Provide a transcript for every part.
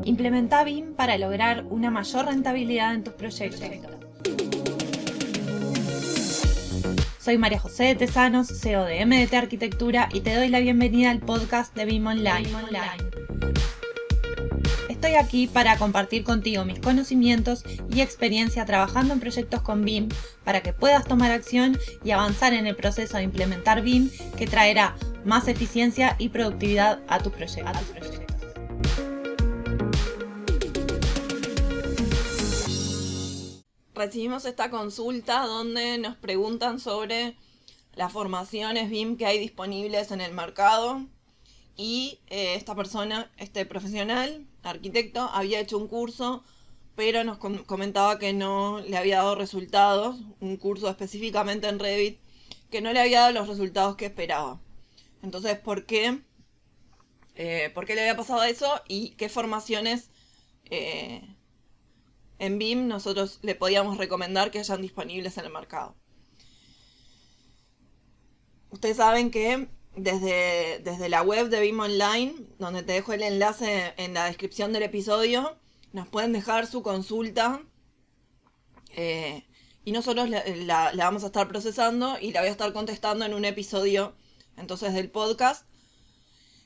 Implementa BIM para lograr una mayor rentabilidad en tus proyectos. Soy María José de Tesanos, CEO de MDT Arquitectura, y te doy la bienvenida al podcast de BIM Online. Estoy aquí para compartir contigo mis conocimientos y experiencia trabajando en proyectos con BIM para que puedas tomar acción y avanzar en el proceso de implementar BIM, que traerá más eficiencia y productividad a tus proyectos. Recibimos esta consulta donde nos preguntan sobre las formaciones BIM que hay disponibles en el mercado y esta persona, este profesional, arquitecto, había hecho un curso, pero nos comentaba que no le había dado resultados, un curso específicamente en Revit, que no le había dado los resultados que esperaba. Entonces, ¿por qué le había pasado eso y qué formaciones en BIM nosotros le podíamos recomendar que hayan disponibles en el mercado? Ustedes saben que desde la web de BIM Online, donde te dejo el enlace en la descripción del episodio, nos pueden dejar su consulta y nosotros la vamos a estar procesando y la voy a estar contestando en un episodio entonces del podcast.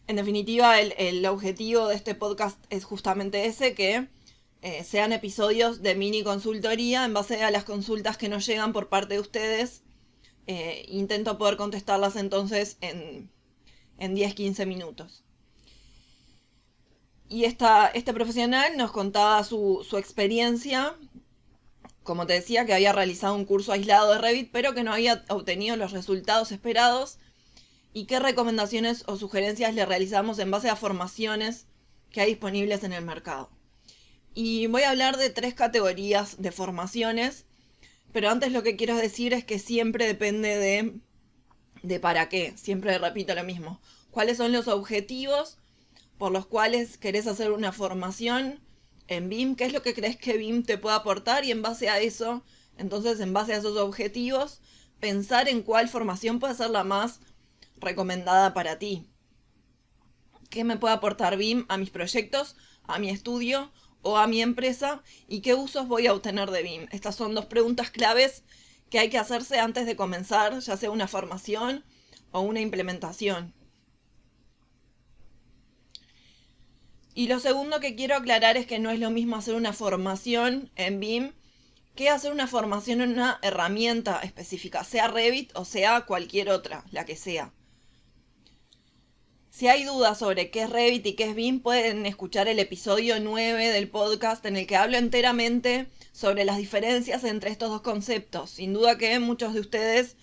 En definitiva, el objetivo de este podcast es justamente ese, que sean episodios de mini consultoría en base a las consultas que nos llegan por parte de ustedes. Intento poder contestarlas entonces en 10-15 minutos. Y este profesional nos contaba su experiencia, como te decía, que había realizado un curso aislado de Revit, pero que no había obtenido los resultados esperados, y qué recomendaciones o sugerencias le realizamos en base a formaciones que hay disponibles en el mercado. Y voy a hablar de 3 categorías de formaciones, pero antes lo que quiero decir es que siempre depende de para qué. Siempre repito lo mismo. ¿Cuáles son los objetivos por los cuales querés hacer una formación en BIM? ¿Qué es lo que crees que BIM te puede aportar? Y en base a eso, entonces en base a esos objetivos, pensar en cuál formación puede ser la más recomendada para ti. ¿Qué me puede aportar BIM a mis proyectos, a mi estudio o a mi empresa? ¿Y qué usos voy a obtener de BIM? Estas son 2 preguntas claves que hay que hacerse antes de comenzar, ya sea una formación o una implementación. Y lo segundo que quiero aclarar es que no es lo mismo hacer una formación en BIM que hacer una formación en una herramienta específica, sea Revit o sea cualquier otra, la que sea. Si hay dudas sobre qué es Revit y qué es BIM, pueden escuchar el episodio 9 del podcast, en el que hablo enteramente sobre las diferencias entre estos 2 conceptos. Sin duda que muchos de ustedes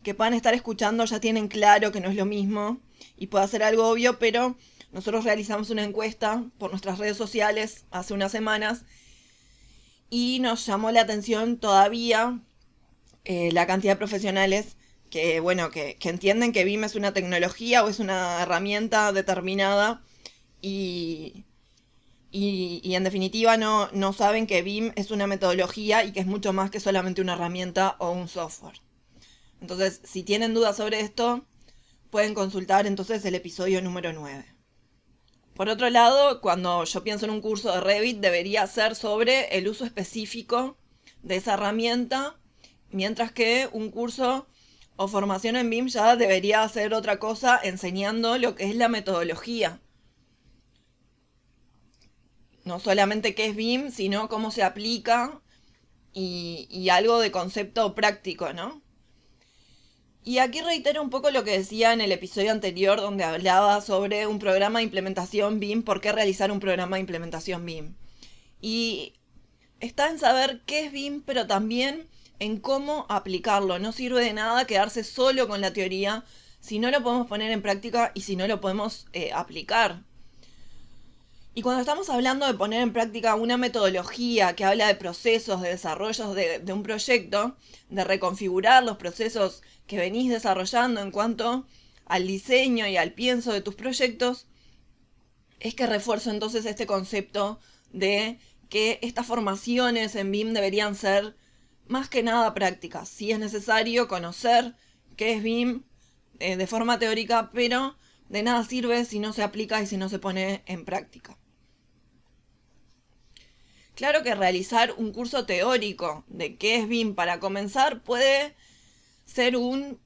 que puedan estar escuchando ya tienen claro que no es lo mismo y puede ser algo obvio, pero nosotros realizamos una encuesta por nuestras redes sociales hace unas semanas y nos llamó la atención todavía la cantidad de profesionales que entienden que BIM es una tecnología o es una herramienta determinada y en definitiva no saben que BIM es una metodología y que es mucho más que solamente una herramienta o un software. Entonces, si tienen dudas sobre esto, pueden consultar entonces el episodio número 9. Por otro lado, cuando yo pienso en un curso de Revit, debería ser sobre el uso específico de esa herramienta, mientras que un curso o formación en BIM ya debería hacer otra cosa, enseñando lo que es la metodología. No solamente qué es BIM, sino cómo se aplica y algo de concepto práctico, ¿no? Y aquí reitero un poco lo que decía en el episodio anterior, donde hablaba sobre un programa de implementación BIM, por qué realizar un programa de implementación BIM. Y está en saber qué es BIM, pero también en cómo aplicarlo. No sirve de nada quedarse solo con la teoría si no lo podemos poner en práctica y si no lo podemos aplicar. Y cuando estamos hablando de poner en práctica una metodología que habla de procesos, de desarrollos de un proyecto, de reconfigurar los procesos que venís desarrollando en cuanto al diseño y al pienso de tus proyectos, es que refuerzo entonces este concepto de que estas formaciones en BIM deberían ser más que nada prácticas. Sí es necesario conocer qué es BIM de forma teórica, pero de nada sirve si no se aplica y si no se pone en práctica. Claro que realizar un curso teórico de qué es BIM para comenzar puede ser un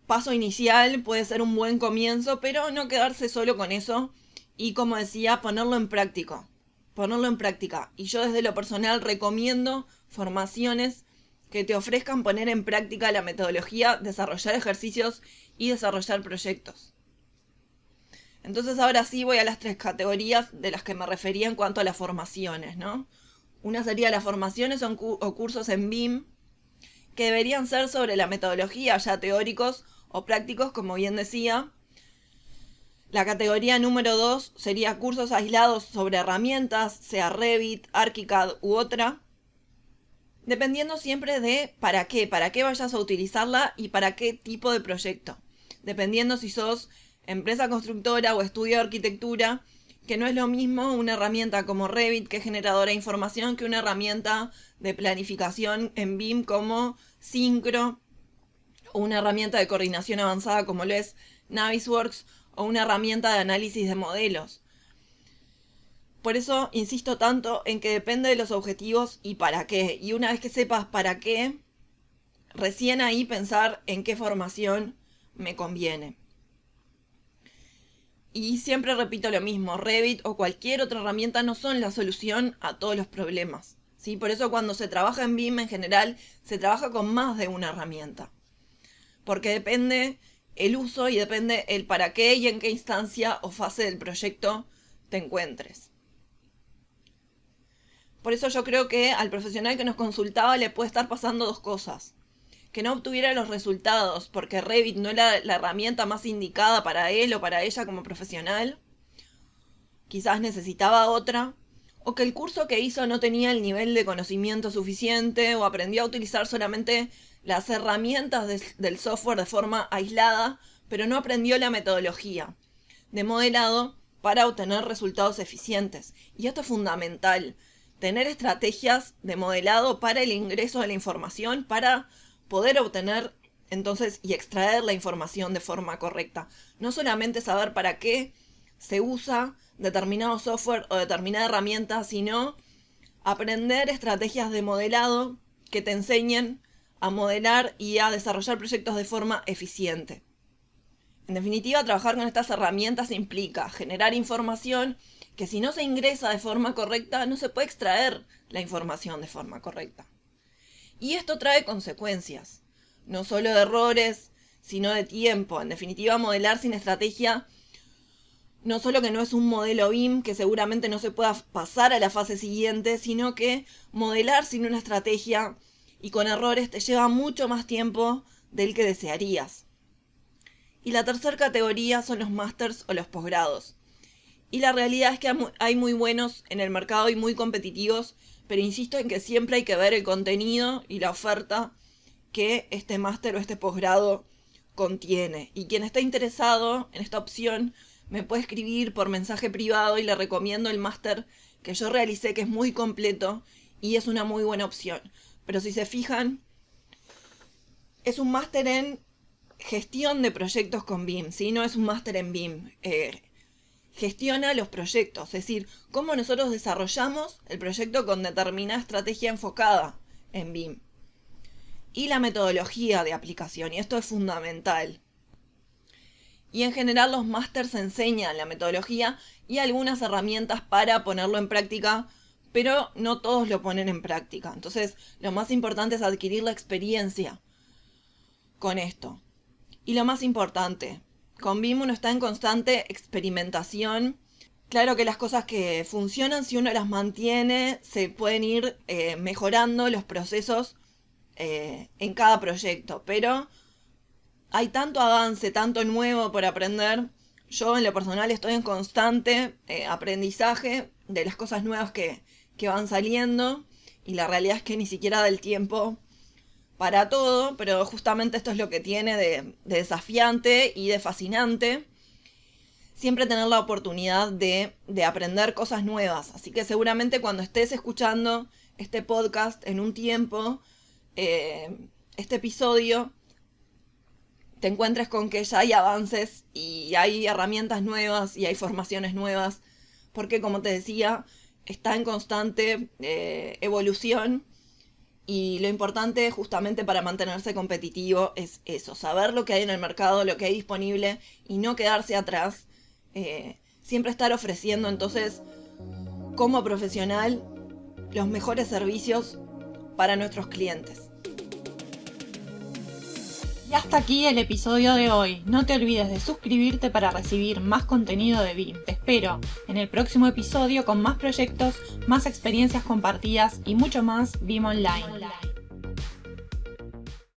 paso inicial, puede ser un buen comienzo, pero no quedarse solo con eso y, como decía, ponerlo en práctica. Ponerlo en práctica. Y yo desde lo personal recomiendo formaciones que te ofrezcan poner en práctica la metodología, desarrollar ejercicios y desarrollar proyectos. Entonces ahora sí voy a las 3 categorías de las que me refería en cuanto a las formaciones, ¿no? Una sería las formaciones o cursos en BIM, que deberían ser sobre la metodología, ya teóricos o prácticos, como bien decía. La categoría número 2 sería cursos aislados sobre herramientas, sea Revit, ArchiCAD u otra, dependiendo siempre de para qué vayas a utilizarla y para qué tipo de proyecto. Dependiendo si sos empresa constructora o estudio de arquitectura, que no es lo mismo una herramienta como Revit, que es generadora de información, que una herramienta de planificación en BIM como Syncro, o una herramienta de coordinación avanzada como lo es Navisworks, o una herramienta de análisis de modelos. Por eso insisto tanto en que depende de los objetivos y para qué. Y una vez que sepas para qué, recién ahí pensar en qué formación me conviene. Y siempre repito lo mismo, Revit o cualquier otra herramienta no son la solución a todos los problemas, ¿sí? Por eso cuando se trabaja en BIM en general, se trabaja con más de una herramienta. Porque depende el uso y depende el para qué y en qué instancia o fase del proyecto te encuentres. Por eso yo creo que al profesional que nos consultaba le puede estar pasando 2 cosas. Que no obtuviera los resultados porque Revit no era la herramienta más indicada para él o para ella como profesional. Quizás necesitaba otra. O que el curso que hizo no tenía el nivel de conocimiento suficiente o aprendió a utilizar solamente las herramientas del software de forma aislada, pero no aprendió la metodología de modelado para obtener resultados eficientes. Y esto es fundamental. Tener estrategias de modelado para el ingreso de la información, para poder obtener entonces y extraer la información de forma correcta. No solamente saber para qué se usa determinado software o determinada herramienta, sino aprender estrategias de modelado que te enseñen a modelar y a desarrollar proyectos de forma eficiente. En definitiva, trabajar con estas herramientas implica generar información que, si no se ingresa de forma correcta, no se puede extraer la información de forma correcta. Y esto trae consecuencias, no solo de errores, sino de tiempo. En definitiva, modelar sin estrategia, no solo que no es un modelo BIM, que seguramente no se pueda pasar a la fase siguiente, sino que modelar sin una estrategia y con errores te lleva mucho más tiempo del que desearías. Y la tercera categoría son los másters o los posgrados. Y la realidad es que hay muy buenos en el mercado y muy competitivos, pero insisto en que siempre hay que ver el contenido y la oferta que este máster o este posgrado contiene. Y quien esté interesado en esta opción me puede escribir por mensaje privado y le recomiendo el máster que yo realicé, que es muy completo y es una muy buena opción. Pero si se fijan, es un máster en gestión de proyectos con BIM, ¿sí? No es un máster en BIM. Gestiona los proyectos, es decir, cómo nosotros desarrollamos el proyecto con determinada estrategia enfocada en BIM. Y la metodología de aplicación, y esto es fundamental. Y en general los másters enseñan la metodología y algunas herramientas para ponerlo en práctica, pero no todos lo ponen en práctica. Entonces, lo más importante es adquirir la experiencia con esto. Y lo más importante, con BIM uno está en constante experimentación. Claro que las cosas que funcionan, si uno las mantiene, se pueden ir mejorando los procesos en cada proyecto. Pero hay tanto avance, tanto nuevo por aprender. Yo en lo personal estoy en constante aprendizaje de las cosas nuevas que van saliendo. Y la realidad es que ni siquiera da el tiempo para todo, pero justamente esto es lo que tiene de desafiante y de fascinante. Siempre tener la oportunidad de aprender cosas nuevas. Así que seguramente cuando estés escuchando este podcast en un tiempo, este episodio, te encuentres con que ya hay avances y hay herramientas nuevas y hay formaciones nuevas. Porque, como te decía, está en constante evolución. Y lo importante justamente para mantenerse competitivo es eso, saber lo que hay en el mercado, lo que hay disponible y no quedarse atrás. Siempre estar ofreciendo entonces como profesional los mejores servicios para nuestros clientes. Y hasta aquí el episodio de hoy. No te olvides de suscribirte para recibir más contenido de BIM. Te espero en el próximo episodio con más proyectos, más experiencias compartidas y mucho más BIM Online.